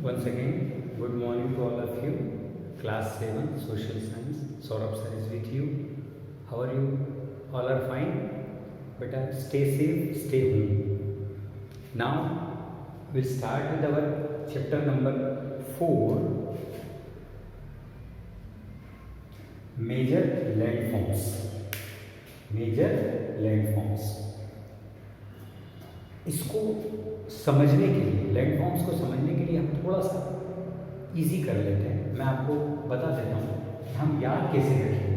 Once again, good morning to all of you. Class 7, Social Science. Saurabh sir is with you. How are you? All are fine? Beta, stay safe, stay home. Now, we'll start with our chapter number 4, Major Landforms. Major Landforms. इसको समझने के लिए, landforms को समझने के लिए हम थोड़ा सा इजी कर लेते हैं। मैं आपको बता देता हूँ कि हम याद कैसे रखें।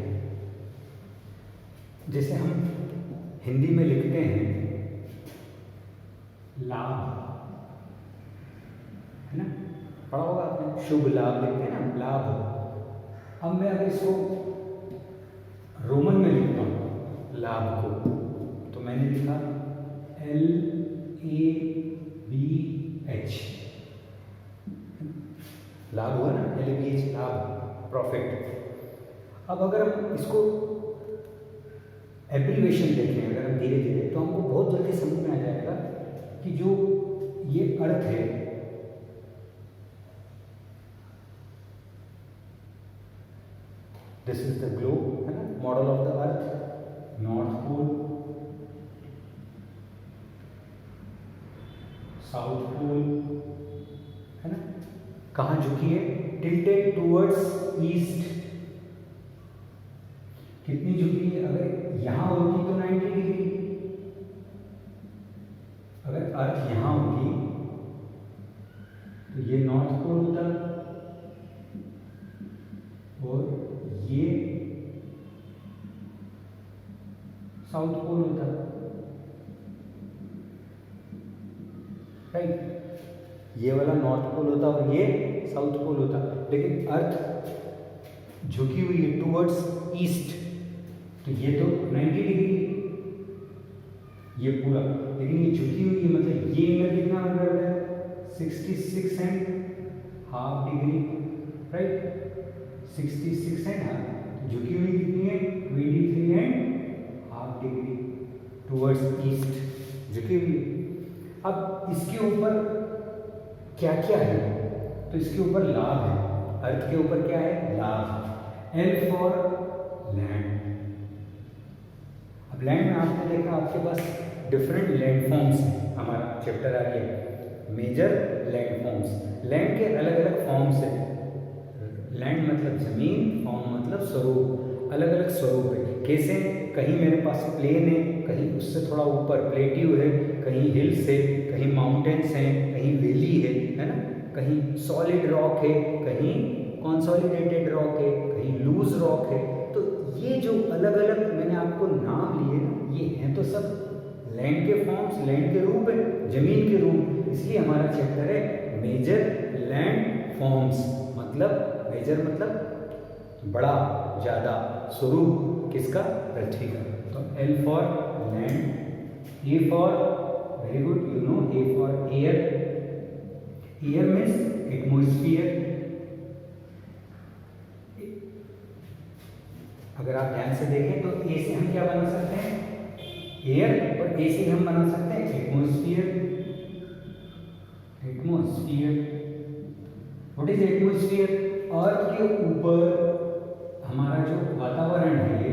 जैसे हम हिंदी में लिखते हैं लाभ, है ना, पढ़ा होगा आपने, शुभ लाभ लिखते हैं ना, लाभ। अब मैं अगर इसको रोमन में लिखता हूँ लाभ को, तो मैंने लिखा LABH, लाभ हुआ ना, LABH लाभ, प्रॉफिट। अब अगर हम इसको एब्रीविएशन देखें, अगर हम धीरे धीरे, तो हमको बहुत जल्दी समझ में आ जाएगा कि जो ये अर्थ है, दिस इज द ग्लोब, है ना, model of the earth, north pole, south pole, है ना, कहाँ झुकी है, टिल्टेड टूवर्ड्स ईस्ट। कितनी झुकी है? अगर यहां होगी तो 90 डिग्री, अगर अर्थ यहां होगी तो ये नॉर्थ पोल होता और ये साउथ पोल होता, राइट। ये वाला नॉर्थ पोल होता और ये साउथ पोल होता, लेकिन अर्थ झुकी हुई है टूवर्ड्स ईस्ट, तो ये तो 90 डिग्री, ये पूरा, लेकिन ये झुकी हुई है, मतलब ये एंगल कितना बन रहा है, 66 and half degree, right, 66 and half, झुकी हुई कितनी है, 23 and half degree towards east झुकी हुई है। अब इसके ऊपर क्या क्या है, तो इसके ऊपर लाभ है, अर्थ के ऊपर क्या है, लाभ। L for land. अब लैंड में आपने देखा, आपके पास डिफरेंट लैंडफॉर्म्स हैं, हमारा चैप्टर आ गया मेजर लैंडफॉर्म्स। लैंड के अलग अलग फॉर्म्स हैं, लैंड मतलब जमीन, फॉर्म मतलब स्वरूप, अलग अलग स्वरूप है। कैसे? कहीं मेरे पास प्लेन है, कहीं उससे थोड़ा ऊपर प्लेट्यू है, कहीं हिल्स है, कहीं माउंटेन्स हैं, कहीं वैली है ना, कहीं सॉलिड रॉक है, कहीं कॉन्सोलिडेटेड रॉक है, कहीं लूज रॉक है। तो ये जो अलग अलग मैंने आपको नाम लिए ना, ये हैं तो सब लैंड के फॉर्म्स, लैंड के रूप है, जमीन के रूप। इसलिए हमारा चैप्टर है मेजर लैंड फॉर्म्स। मतलब मेजर मतलब बड़ा, ज़्यादा, स्वरूप किसका, पृथ्वी का। तो L for land, A for, very good, you know, A for air, air means atmosphere. अगर आप ध्यान से देखें तो A से हम क्या बना सकते हैं, एयर, और A से हम बना सकते हैं atmosphere. Atmosphere, what is atmosphere? Earth के ऊपर हमारा जो वातावरण है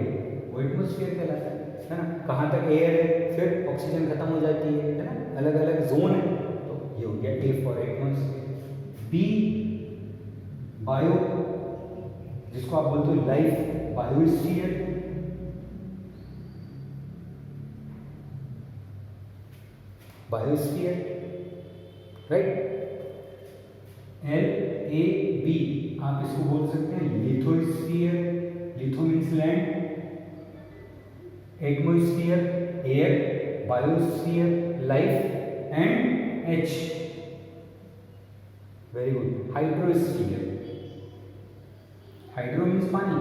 वो एटमोस्फियर कहलाता है ना। कहाँ तक एयर है, फिर ऑक्सीजन खत्म हो जाती है ना, अलग अलग जोन है। तो ये हो गया A for atmosphere. B bio, जिसको आप बोलते हो life, biosphere. Biosphere, right. LAB, आप इसको बोल सकते हैं lithosphere, litho means land, atmosphere air, biosphere life, and H, very good, hydrosphere. Hydro means पानी,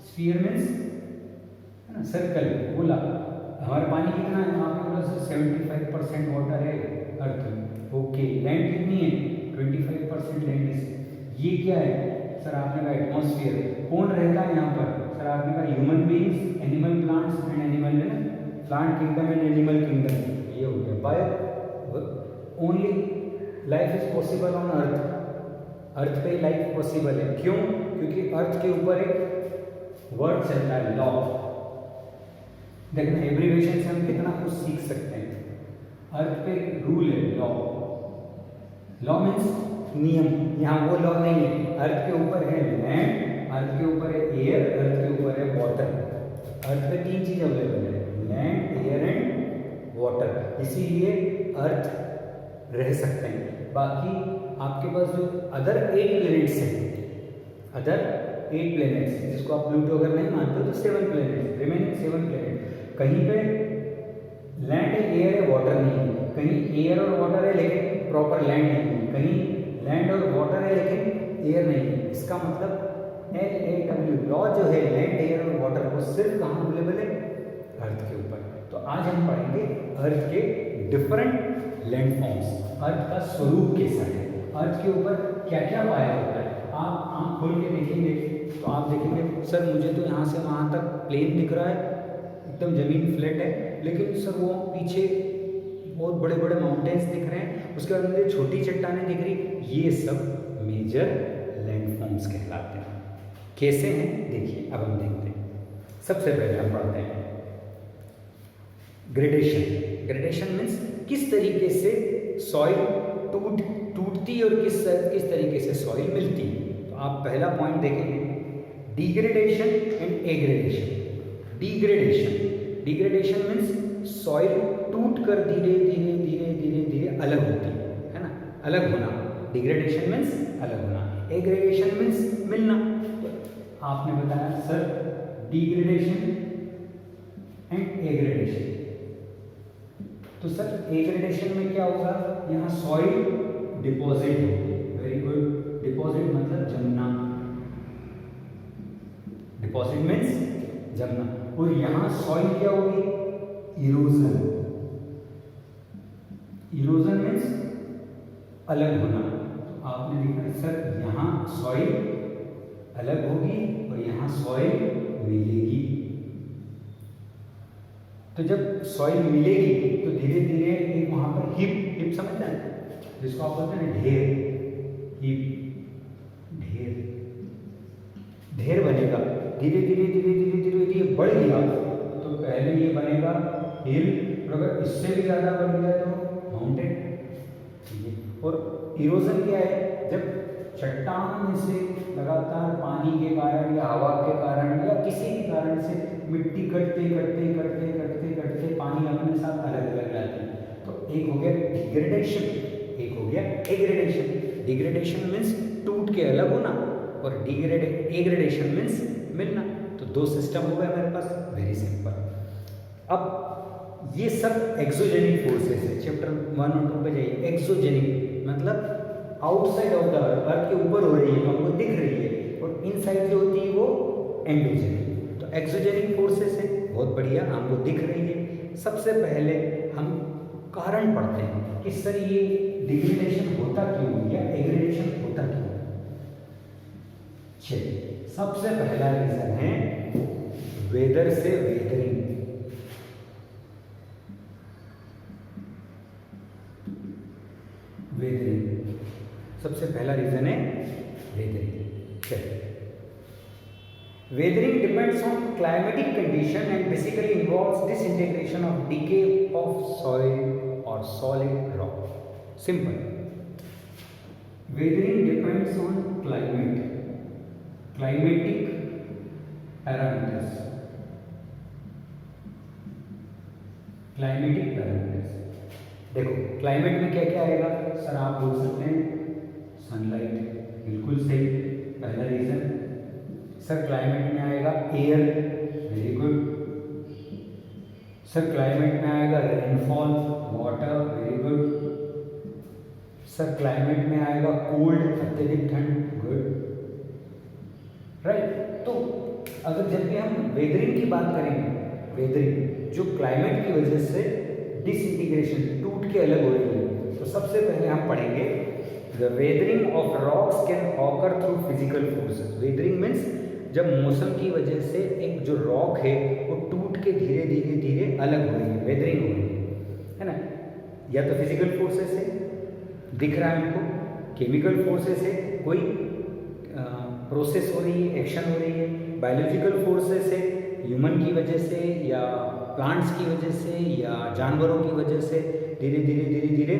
स्फीयर मीन्स, है ना, सर्कल, गोला। हमारा पानी कितना है, आपने बोला सर 75% वाटर है अर्थ में, ओके। लैंड कितनी है, 25% लैंड है। ये क्या है सर, आपने कहा एटमॉस्फेयर। कौन रहता है यहाँ पर, सर आपने कहा human beings, animal, plants and animal, है ना, plant kingdom and animal kingdom. ये हो गया bio, only life is possible on earth, earth पे लाइफ पॉसिबल है। क्यों? क्योंकि अर्थ के ऊपर एक वर्ड चलता है लॉ। देखना एब्रीविएशन से हम कितना कुछ सीख सकते हैं। अर्थ पे रूल है लॉ, लॉ मीन्स नियम। यहाँ वो लॉ नहीं है, अर्थ के ऊपर है लैंड, अर्थ के ऊपर है एयर, अर्थ के ऊपर है वाटर। अर्थ पे तीन चीज अवेलेबल है, लैंड, एयर एंड वाटर, इसीलिए अर्थ रह सकते हैं। बाकी आपके पास जो अदर 8 प्लैनेट्स हैं, अदर 8 प्लैनेट्स, जिसको आप प्लूटो अगर नहीं मानते तो 7 प्लैनेट्स, रिमेनिंग 7 प्लैनेट, कहीं पे लैंड है, एयर है, वाटर नहीं है, कहीं एयर और वाटर है लेकिन प्रॉपर लैंड नहीं है, कहीं लैंड और वाटर है लेकिन एयर नहीं है। इसका मतलब LAW लॉ जो है लैंड, एयर और वाटर, वो सिर्फ कहाँ अवेलेबल है? अर्थ के ऊपर। तो आज हम पढ़ेंगे अर्थ के डिफरेंट लैंड फॉर्म्स, अर्थ का स्वरूप कैसा है, अर्थ के ऊपर क्या क्या पाया होता है। आप आँख खोल के देखेंगे तो आप देखेंगे सर मुझे तो यहाँ से वहाँ तक प्लेन दिख रहा है, एकदम ज़मीन फ्लैट है, लेकिन सर वो पीछे बहुत बड़े बड़े माउंटेन्स दिख रहे हैं, उसके बाद मुझे छोटी चट्टानें दिख रही। ये सब मेजर लैंड फॉर्म्स कहलाते हैं। कैसे हैं देखिए, अब हम देखते हैं। सबसे पहले हम पढ़ते हैं ग्रेडेशन। ग्रेडेशन मीन्स किस तरीके से सॉइल टूटती और किस तरीके से सॉइल मिलती। तो आप पहला पॉइंट देखेंगे, degradation and aggradation. Degradation means soil टूट कर धीरे धीरे धीरे धीरे धीरे अलग होती है ना, अलग होना। डिग्रेडेशन मीन्स अलग होना, एग्रेडेशन मीन्स मिलना। तो आपने बताया सर डिग्रेडेशन एंड एग्रेडेशन, तो सर एग्रेडेशन में क्या होगा? यहाँ सॉइल डिपॉजिट होगी। वेरी गुड, डिपॉजिट मतलब जमना, डिपॉजिट मीन्स जमना। और यहाँ सॉइल क्या होगी? इरोजन। इरोजन मीन्स अलग होना। तो आपने देखा सर यहाँ सॉइल अलग होगी और यहाँ सॉइल मिलेगी। तो जब सॉइल मिलेगी तो धीरे धीरे एक वहाँ पर हिप समझते हैं, जिसको आप बोलते हैं ढेर, हिप, ढेर बनेगा। धीरे धीरे धीरे धीरे धीरे धीरे बढ़ गया तो पहले ये बनेगा हिल, और अगर इससे भी ज़्यादा बढ़ गया तो माउंटेन। और इरोजन क्या है? जब चट्टान में से लगातार पानी के कारण या हवा के कारण या किसी भी कारण से मिट्टी कटते कटते कटते कटते कटते पानी अपने साथ अलग अलग लाती है। तो एक हो गया डिग्रेडेशन, एक हो गया एग्रेडेशन। डिग्रेडेशन मीन्स टूट के अलग होना और एग्रेडेशन मीन्स मिलना। तो दो सिस्टम हो गए हमारे पास, वेरी सिंपल। अब ये सब एक्सोजेनिक फोर्सेस है। चैप्टर 1 और 2 पे जाइए। एक्सोजेनिक मतलब आउटसाइड ऑफ द अर्थ के ऊपर हो रही है, हमको दिख रही है, और इनसाइड जो होती है वो एंडोजेनिक। तो एक्सोजेनिक फोर्सेस है, बहुत बढ़िया, हमको दिख रही है। सबसे पहले हम कारण पढ़ते हैं कि सर ये डिग्रेडेशन होता क्यों या एग्रेडेशन होता क्यों। चलिए, सबसे पहला रीजन है वेदर से वेदरिंग। वेदरिंग सबसे पहला रीजन है, वेदरिंग। चलिए, weathering depends on climatic condition and basically involves disintegration of decay of soil और solid rock. Simple, weathering depends on climatic parameters. Climatic parameters देखो, क्लाइमेट में क्या क्या आएगा? सर आप बोल सकते हैं सनलाइट, बिल्कुल सही, पहला रीजन। सर क्लाइमेट में आएगा air, very good. Sir climate में आएगा rainfall, water, very good. Sir climate में आएगा कोल्ड, अत्यधिक ठंड, गुड, राइट। तो अगर जब भी हम वेदरिंग की बात करेंगे, वेदरिंग जो क्लाइमेट की वजह से डिसइंटीग्रेशन, टूट के अलग हो रही है, तो सबसे पहले हम पढ़ेंगे the weathering of rocks can occur through physical forces. Weathering means जब मौसम की वजह से एक जो रॉक है वो टूट के धीरे धीरे धीरे अलग हो रही है, वेदरिंग हो रही है ना, या तो फिजिकल फोर्सेस है दिख रहा है हमको, केमिकल फोर्सेस है, कोई प्रोसेस हो रही है, एक्शन हो रही है, बायोलॉजिकल फोर्सेस है, ह्यूमन की वजह से या प्लांट्स की वजह से या जानवरों की वजह से धीरे धीरे धीरे धीरे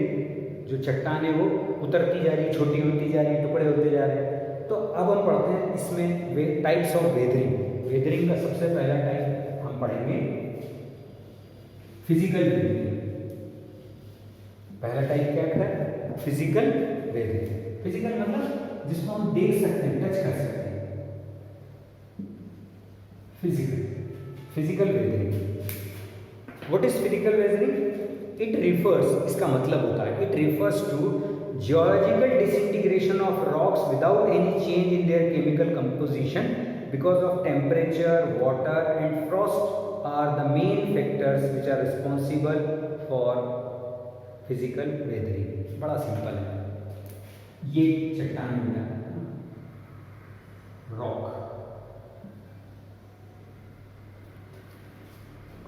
जो चट्टान है वो उतरती जा रही है, छोटी होती जा रही है, टुकड़े होते जा रहे हैं। तो अब हम पढ़ते हैं इसमें टाइप्स ऑफ वेदरिंग। वेदरिंग का सबसे पहला टाइप हम पढ़ेंगे फिजिकल वेदरिंग। पहला टाइप क्या है? Physical weathering. फिजिकल मतलब जिसको हम देख सकते हैं, टच कर सकते हैं, physical weathering. What is physical weathering? It refers, इसका मतलब होता है, it refers to geological disintegration of rocks without any change in their chemical composition because of temperature, water and frost are the main factors which are responsible for physical weathering. बड़ा simple है। ये चट्टान है, rock,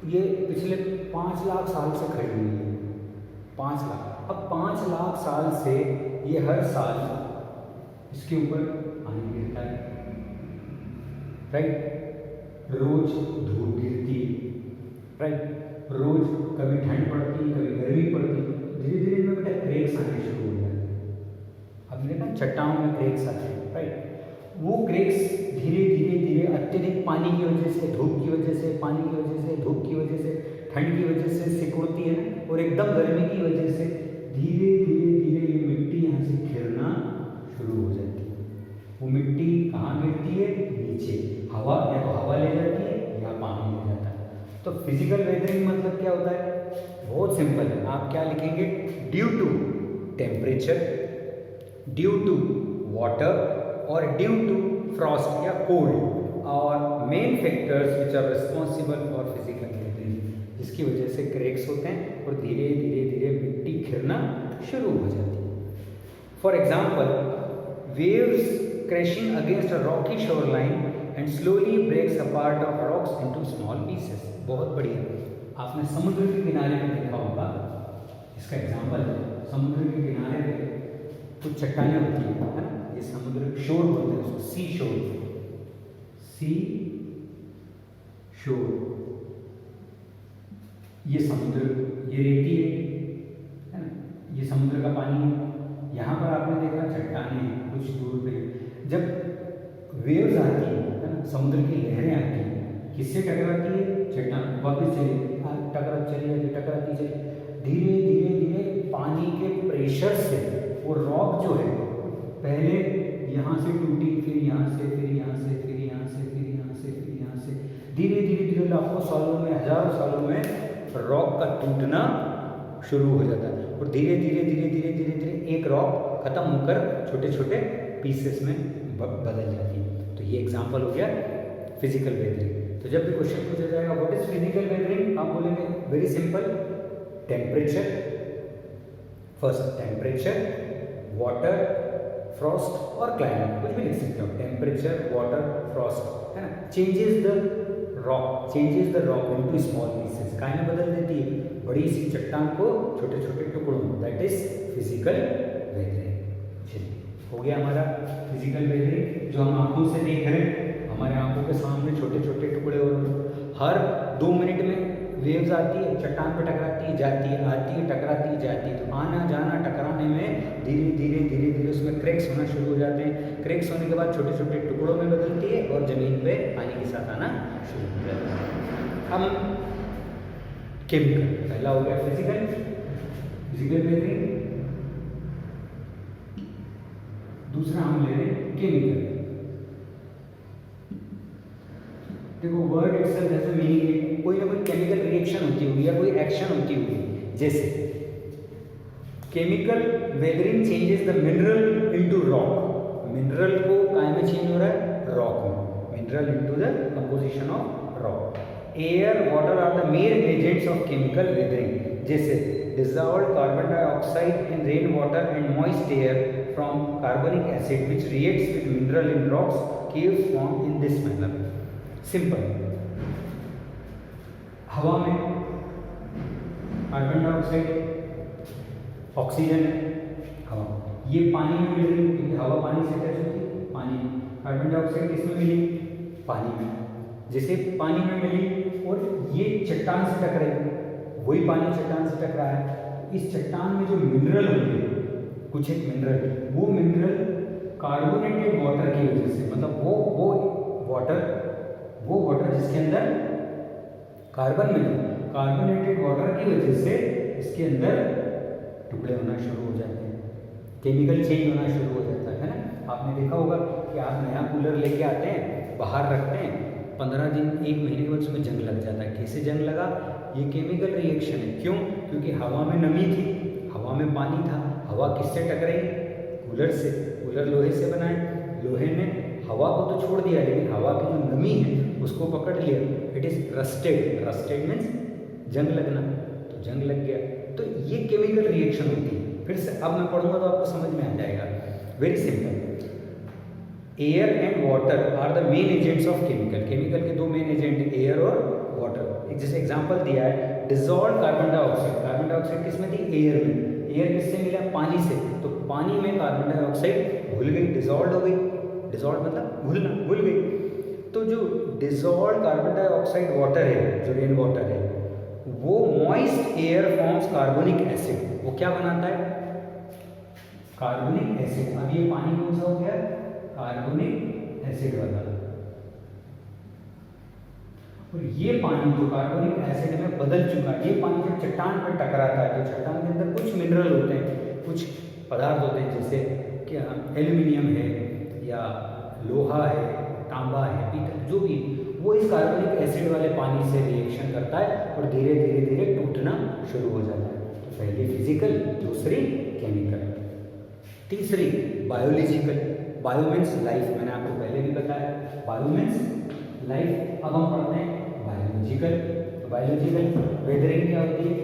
ये पिछले 5 लाख साल से खड़ी हुई है। 5 लाख, अब 5 लाख साल से ये हर साल इसके ऊपर पानी गिरता है, राइट? रोज धूप गिरती है, राइट? रोज कभी ठंड पड़ती है, कभी गर्मी पड़ती है, धीरे धीरे इनमें बेटा क्रेक्स आने शुरू हो जाते हैं। अब देखा चट्टानों में क्रेक्स आते हैं, राइट? वो क्रेक्स धीरे धीरे धीरे अत्यधिक पानी की वजह से, धूप की वजह से, पानी की वजह से, धूप की वजह से, ठंड की वजह से सिकुड़ती है ना, और एकदम गर्मी की वजह से धीरे धीरे धीरे ये मिट्टी यहाँ से गिरना शुरू हो जाती है। वो मिट्टी कहाँ गिरती है? नीचे। हवा, या तो हवा ले जाती है या पानी ले जाता है। तो फिजिकल वेदरिंग मतलब क्या होता है? बहुत सिंपल है। आप क्या लिखेंगे? Due to temperature, due to water और ड्यू टू फ्रॉस्ट या कोल्ड और main factors which are responsible for physical weathering, जिसकी वजह से क्रैक्स होते हैं और धीरे धीरे धीरे मिट्टी गिरना शुरू हो जाती है। For example, waves crashing against a rocky shoreline and slowly breaks a part of rocks into small pieces. बहुत बढ़िया। आपने समुद्र के किनारे में देखा होगा, इसका एग्जाम्पल है, समुद्र के किनारे पे कुछ चट्टानें होती है ना, ये समुद्र शोर बोलते हैं उसको, सी शोर, सी शोर। ये समुद्र, ये रेती है ना, ये समुद्र का पानी है। यहाँ पर आपने देखा चट्टानें कुछ दूर पे, जब वेव्स आती है ना, समुद्र की लहरें आती हैं, किससे टकराती है? चट्टान। वापस चली टकराती चली, धीरे धीरे धीरे पानी के प्रेशर से वो रॉक जो है पहले यहाँ से टूटी, फिर यहाँ से, फिर यहाँ से, फिर यहाँ से, फिर यहाँ से, फिर यहाँ से, धीरे धीरे धीरे लाखों सालों में, हजारों सालों में रॉक का टूटना शुरू हो जाता है और धीरे धीरे धीरे धीरे धीरे धीरे एक रॉक खत्म होकर छोटे छोटे पीसेस में बदल जाती है। तो ये एग्जाम्पल हो गया फिजिकल वेदरिंग। तो जब भी क्वेश्चन पूछा जाएगा व्हाट इज फिजिकल वेदरिंग, आप बोलेंगे very simple, temperature, first temperature, water, Frost और क्लाइमेट, कुछ भी लिख सकते हो। टेम्परेचर, वाटर, फ्रॉस्ट, है ना। Changes the rock into small pieces, काहे में बदल देती है? बड़ी सी चट्टान को छोटे छोटे टुकड़ों में, दैट इज फिजिकल वेदरिंग। चलिए, हो गया हमारा फिजिकल वेदरिंग, जो हम आंखों से देख रहे हैं, हमारे आंखों के सामने छोटे छोटे टुकड़े हो रहे हैं। हर 2 मिनट में वेव्स आती है, चट्टान पे टकराती है, जाती है, आती है, टकराती है, जाती है। तो आना जाना टकराने में धीरे धीरे धीरे धीरे उसमें क्रैक्स होना शुरू हो जाते हैं। क्रैक्स होने के बाद छोटे छोटे टुकड़ों में बदलती है और ज़मीन पे पानी के साथ आना शुरू हो जाता है। अब केमिकल, पहला हो गया फिजिकल वेदरिंग, दूसरा हम ले रहे हैं केमिकल। देखो, word itself has a meaning, कोई ना कोई केमिकल रिएक्शन होती होगी या कोई एक्शन होती होगी। जैसे chemical weathering changes the mineral into rock, mineral को काय में चेंज हो रहा है? रॉक में, mineral into the composition of rock. Air, water are the main agents of chemical weathering, जैसे dissolved carbon dioxide in rainwater and moist air from carbonic acid which reacts with mineral in rocks, caves form in this manner. Simple. हवा में carbon dioxide, oxygen है, हवा ये पानी में मिल रही है क्योंकि हवा पानी से टच होती है, पानी में। कार्बन डाइऑक्साइड किसमें मिली? पानी में। जैसे पानी में मिली और ये चट्टान से टकराई, वही पानी चट्टान से टकरा है, इस चट्टान में जो मिनरल होंगे, कुछ एक मिनरल, वो मिनरल कार्बोनेटेड वाटर की वजह से, मतलब वो वाटर जिसके अंदर कार्बन मिले, कार्बोनेटेड वाटर की वजह से इसके अंदर टुकड़े होना शुरू हो जाते हैं, केमिकल चेंज होना शुरू हो जाता है ना। आपने देखा होगा कि आप नया कूलर लेके आते हैं, बाहर रखते हैं, 15 दिन 1 महीने के बाद उसमें जंग लग जाता है। कैसे जंग लगा? ये केमिकल रिएक्शन है। क्यों? क्योंकि हवा में नमी थी, हवा में पानी था। हवा किससे टकराई? कूलर से। कूलर लोहे से बनाए, लोहे ने हवा को तो छोड़ दिया, लेकिन हवा की जो नमी है उसको पकड़ लिया। It is rusted. Rusted means जंग लगना, तो जंग लग गया। तो ये केमिकल रिएक्शन होती है। फिर से अब मैं पढ़ूंगा तो आपको समझ में आ जाएगा। Very simple. Air and water are the main agents of chemical. Chemical के 2 मेन एजेंट एयर और वाटर। एक जैसे एग्जांपल दिया है, dissolve carbon dioxide. Carbon dioxide किसमें थी? एयर में। एयर किससे मिला? पानी से। तो पानी में कार्बन डाइऑक्साइड घुल गई, डिजॉल्व हो गई। डिजॉल्व मतलब घुलना, घुल गई। तो जो डिजॉल्व कार्बन डाइऑक्साइड वाटर है, जो रेन वाटर है, वो moist air forms carbonic acid. वो क्या बनाता है? Carbonic acid. अब ये पानी कौन सा हो गया? कार्बोनिक एसिड वाला। और ये पानी जो कार्बोनिक एसिड में बदल चुका है, ये पानी जब चट्टान पर टकराता है तो चट्टान के अंदर कुछ मिनरल होते हैं, कुछ पदार्थ होते हैं, जैसे क्या एल्यूमिनियम है या लोहा है, तांबा है, पीतल, जो भी, वो इस कार्बोनिक एसिड वाले पानी से रिएक्शन करता है और धीरे धीरे धीरे टूटना शुरू हो जाता है। तो पहली फिजिकल, दूसरी केमिकल, तीसरी बायोलॉजिकल। बायो मीन्स लाइफ, मैंने आपको पहले भी बताया, बायो मीन्स लाइफ। अब हम पढ़ते हैं बायोलॉजिकल। बायोलॉजिकल वेदरिंग क्या होती है?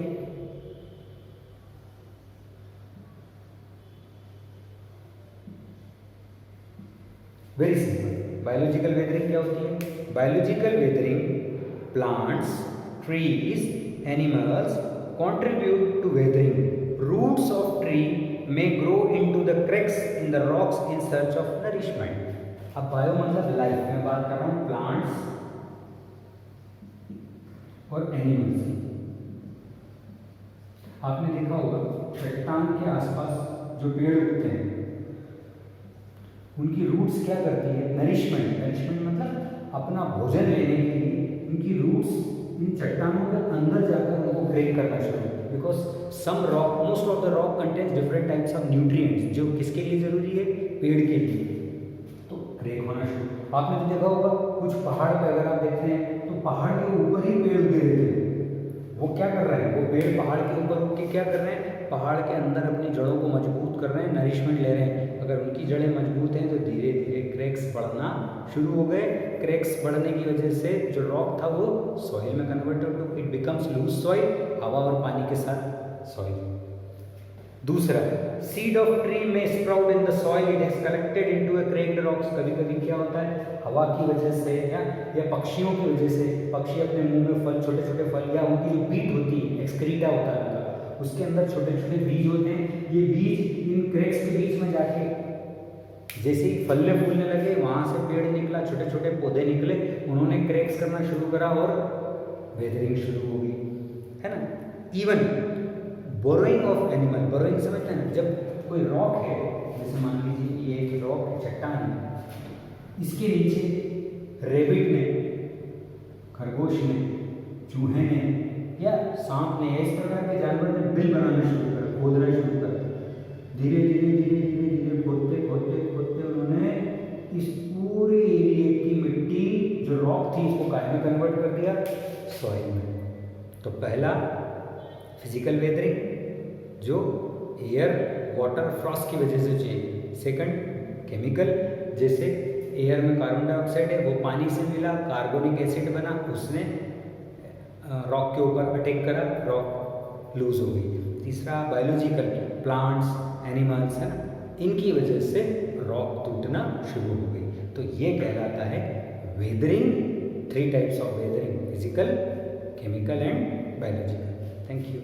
Very simple. बायोलॉजिकल वेदरिंग क्या होती है? Biological weathering, plants, trees, animals contribute to weathering. Roots of tree may grow into the cracks in the rocks in search of nourishment. अब बायो मतलब life, मैं बात कर रहा हूँ प्लांट्स और एनिमल्स की। आपने देखा होगा चट्टान के आसपास जो पेड़ उगते हैं, उनकी रूट्स क्या करती है? नरिशमेंट। नरिशमेंट मतलब अपना भोजन लेने के लिए उनकी रूट्स इन चट्टानों के अंदर जाकर उनको क्रेक करना शुरू, because some rock, most of the rock contains different types of nutrients, जो किसके लिए जरूरी है? पेड़ के लिए। तो क्रेक होना शुरू। आपने तो देखा होगा कुछ पहाड़ पे अगर आप देखते हैं तो पहाड़ के ऊपर ही पेड़ उगे रहते हैं। वो क्या कर रहे हैं? वो पेड़ पहाड़ के ऊपर उग के क्या कर रहे हैं? पहाड़ के अंदर अपनी जड़ों को मजबूत कर रहे हैं, नरिशमेंट ले रहे हैं। अगर उनकी जड़ें मजबूत हैं तो धीरे धीरे क्रैक्स बढ़ना शुरू हो गए। क्रैक्स बढ़ने की वजह से जो रॉक था वो सॉइल में कन्वर्ट हो, इट बिकम्स लूज सॉइल, हवा और पानी के साथ सॉइल। दूसरा, सीड ऑफ ट्री में sprout in the soil, it has collected into a cracked rocks. कभी कभी क्या होता है? हवा की वजह से या पक्षियों की वजह से, पक्षी अपने मुंह में फल, छोटे छोटे फल, या उनकी जो बीट होती है, एक्सक्रीटा होता है उनका, उसके अंदर छोटे छोटे बीज होते हैं। ये बीज इन क्रैक्स के बीच में जाके जैसे ही फलने फूलने लगे, वहाँ से पेड़ निकला, छोटे छोटे पौधे निकले, उन्होंने क्रैक्स करना शुरू करा और वेदरिंग शुरू हो गई, है ना। Even borrowing of animal, borrowing समझते हैं? जब कोई रॉक है, जैसे मान लीजिए ये एक रॉक चट्टान है, इसके नीचे रेबिट ने, खरगोश ने, चूहे ने या सांप ने, इस प्रकार के जानवर ने बिल बनाना शुरू कर, खोदना शुरू कर। धीरे धीरे धीरे धीरे धीरे खोदते खोदते खोदते उन्होंने इस पूरे एरिया की मिट्टी जो रॉक थी इसको काय में कन्वर्ट कर दिया? सॉइल में। तो पहला फिजिकल वेदरिंग जो एयर, वाटर, फ्रॉस्ट की वजह से चाहिए। सेकंड केमिकल, जैसे एयर में कार्बन डाइऑक्साइड है, वो पानी से मिला, कार्बोनिक एसिड बना, उसने रॉक के ऊपर अटैक करा, रॉक लूज हो गई। तीसरा बायोलॉजिकल, प्लांट्स, एनिमल्स, है ना, इनकी वजह से रॉक टूटना शुरू हो गई। तो ये कहलाता है weathering. 3 types of weathering, physical, chemical and biological. Thank you.